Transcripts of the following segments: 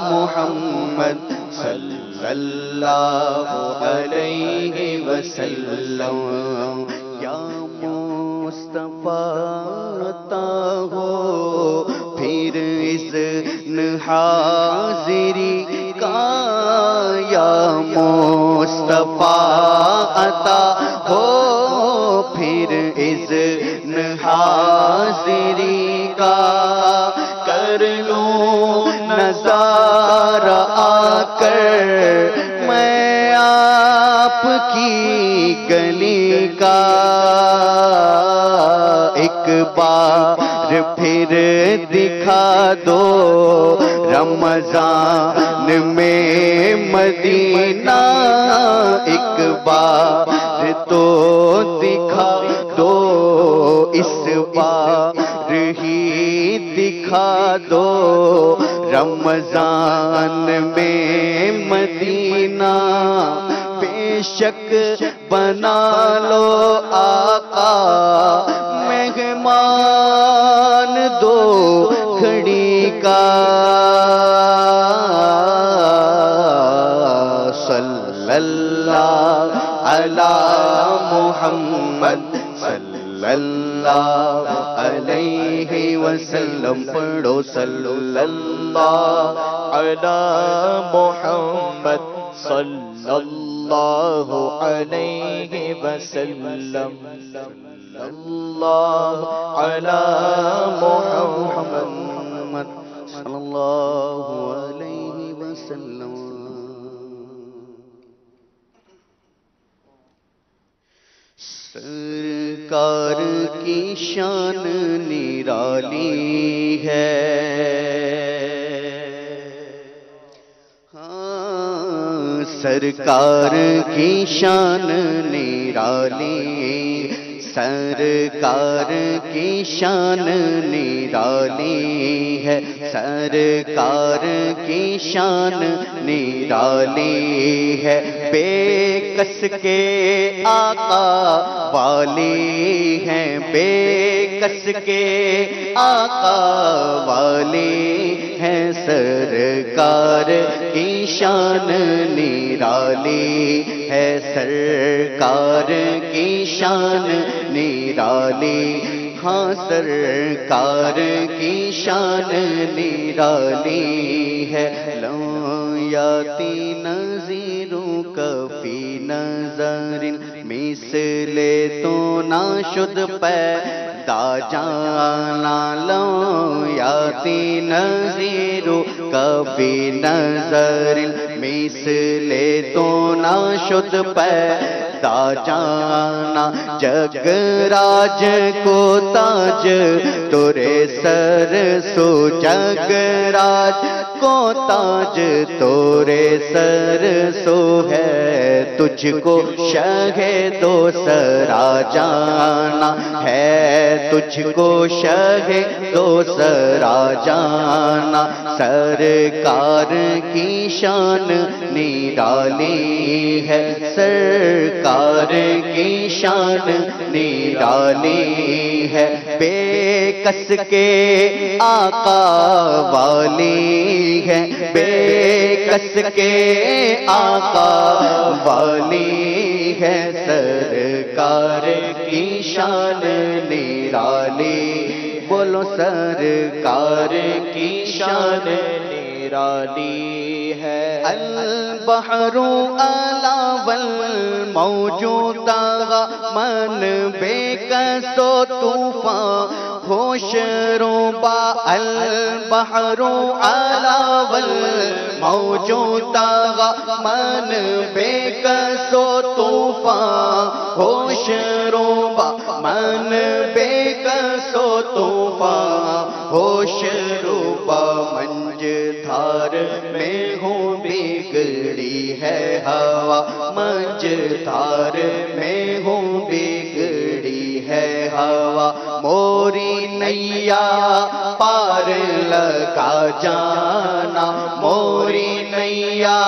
محمد صلی اللہ علیہ وسلم یا مصطفیٰ عطا ہو پھر اذن حاضری کا یا مصطفیٰ عطا ہو پھر اذن حاضری کا کر لوں نظارہ آ کر میں آپ کی گلی کا ایک بار پھر دکھا دو رمضان میں مدینہ ایک بار تو دکھا دو اس بار ہی دکھا دو رمضان میں مدینہ بے شک بنا لو آقا مہمان دو کھڑی کا صلی اللہ علی محمد صلی اللہ علیہ وسلم پڑھو صلی اللہ علی محمد صلی اللہ علیہ وسلم اللہ علی محمد صلی اللہ علیہ وسلم سرکار کی شان نرالی ہے سرکار کی شان نرالی سرکار کی شان نرالی ہے سرکار کی شان نرالی ہے بے کس کے آقا والی ہیں بے کس کے آقا والی ہیں سرکار کی شان نرالی ہے سرکار کی شان نرالی ہاں سرکار کی شان نرالی ہے لو یاتی نظیروں کفی نظر مثل تو ناشد پیدا جانا لو یاتی نظیروں کفی نظر مثل تو ناشد پیدا جانا جگ راج کو تاج تورے سر سو جگ راج کو تاج تورے سر سو ہے تجھ کو شہ دو سرا جانا ہے تجھ کو شہ دو سرا جانا سرکار کی شان نرالی ہے سرکار کی شان نرالی ہے بے کس کے آقا والی ہے بے کس کے آقا والی ہے سرکار کی شان نرالی بولو سرکار کی شان نرالی ہے البحر اعلی والموج من بے کس و طوفان ہوش روبا البحر اعلی والموج من بے کس و طوفان ہوش روبا من بے کس و طوفان ہوش روبا منج دھار میں ہوں بگڑی ہے ہوا منج دھار میں ہوں بگڑی ہے ہوا موری نیا پار لگا جانا موری نیا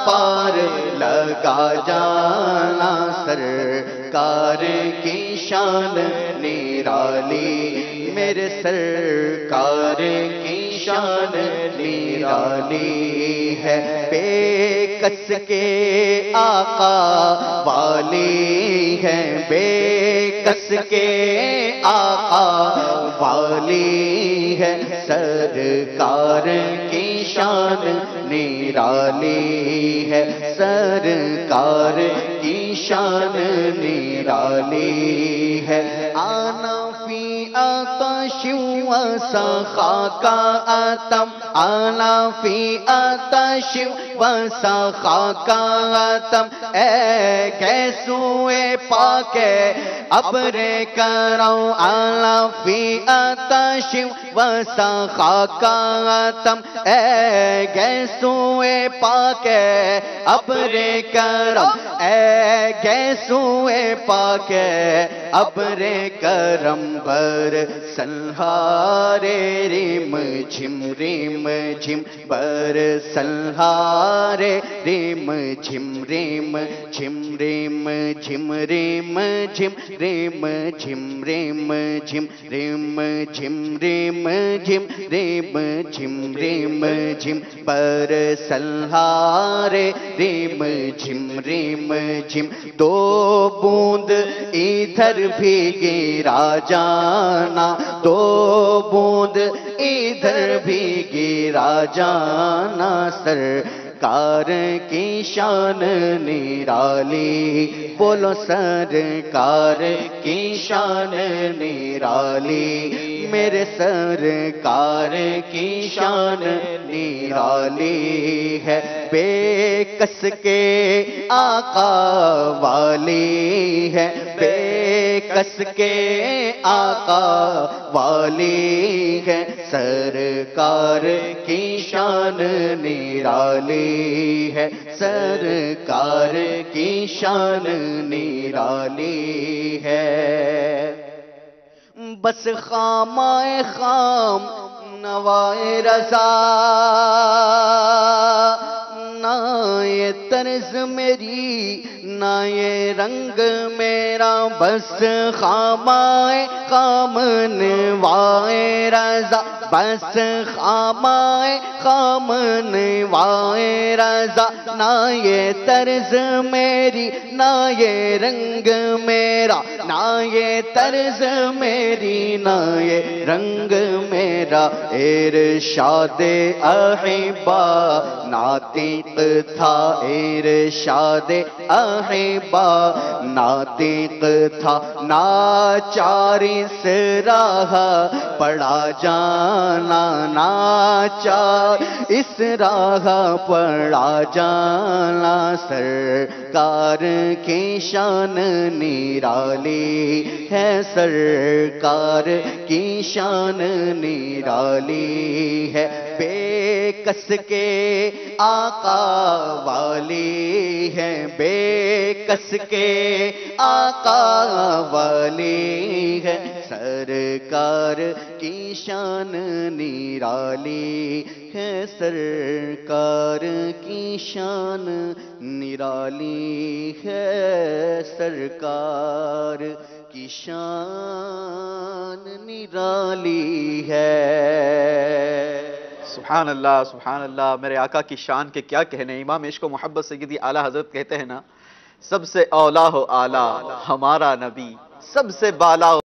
پار لگا جانا سرکار کی شان نرالی میرے سرکار کی شان شان نرالی ہے، بے کس کے آقا والی ہے، بے کس کے آقا والی ہے، سرکار کی شان نرالی ہے، سرکار کی شان نرالی ہے۔ آنا فی آتش و سخا کا آتم، آنا فی آتش و سخا کا آتم، اے گیسوئے پاک ابر کرم، آنا فی آتش و سخا کا آتم، اے گیسوئے پاک ابر کرم، اے گیسوئے پاک ابر کرم، بر سنہارے ریم جھم ریم جھم، بر سنہارے ریم جھم ریم جھم ریم جھم ریم جھم ریم جھم ریم جھم ریم جھم ریم جھم ریم جھم ریم جھم، بر سنہارے ریم جھم ریم جھم، دو بوند ادھر بھی گرا جانا، دو بوند ادھر بھی گرا جانا، سرکار کی شان نرالی، بولو سرکار کی شان نرالی، میرے سرکار کی شان نرالی ہے، بے کس کے آقا والی ہے، بے کس کے آقا والی ہے، سرکار کی شان نرالی ہے، سرکار کی شان نرالی ہے۔ بس خامائے خام نوائے رضا، نہ یہ طرز میری نہ یہ رنگ میرا، بس خامائے خام نوائے رضا، بس خامائے خام نوائے رضا، نہ یہ طرز میری نہ یہ رنگ میرا، نہ یہ طرز میری نہ یہ رنگ میرا، ارشاد احبا ناطق تھا، ارشاد احبا ناطق تھا، ناچار اس راہ پڑا جانا، ناچار اس راہ پڑا جانا، سرکار کی شان نرالی ہے، سرکار کی شان نرالی ہے، بے کس کے آقا والی ہے، بے کس کے آقا والی ہے، سرکار کی شان نرالی ہے، سرکار کی شان نرالی ہے، سرکار کی شان نرالی ہے۔ سبحان اللہ سبحان اللہ، میرے آقا کی شان کے کیا کہنے۔ امام عشق و محبت سیدی اعلیٰ حضرت کہتے ہیں نا، سب سے اولا ہو اعلیٰ ہمارا نبی، سب سے بالا ہو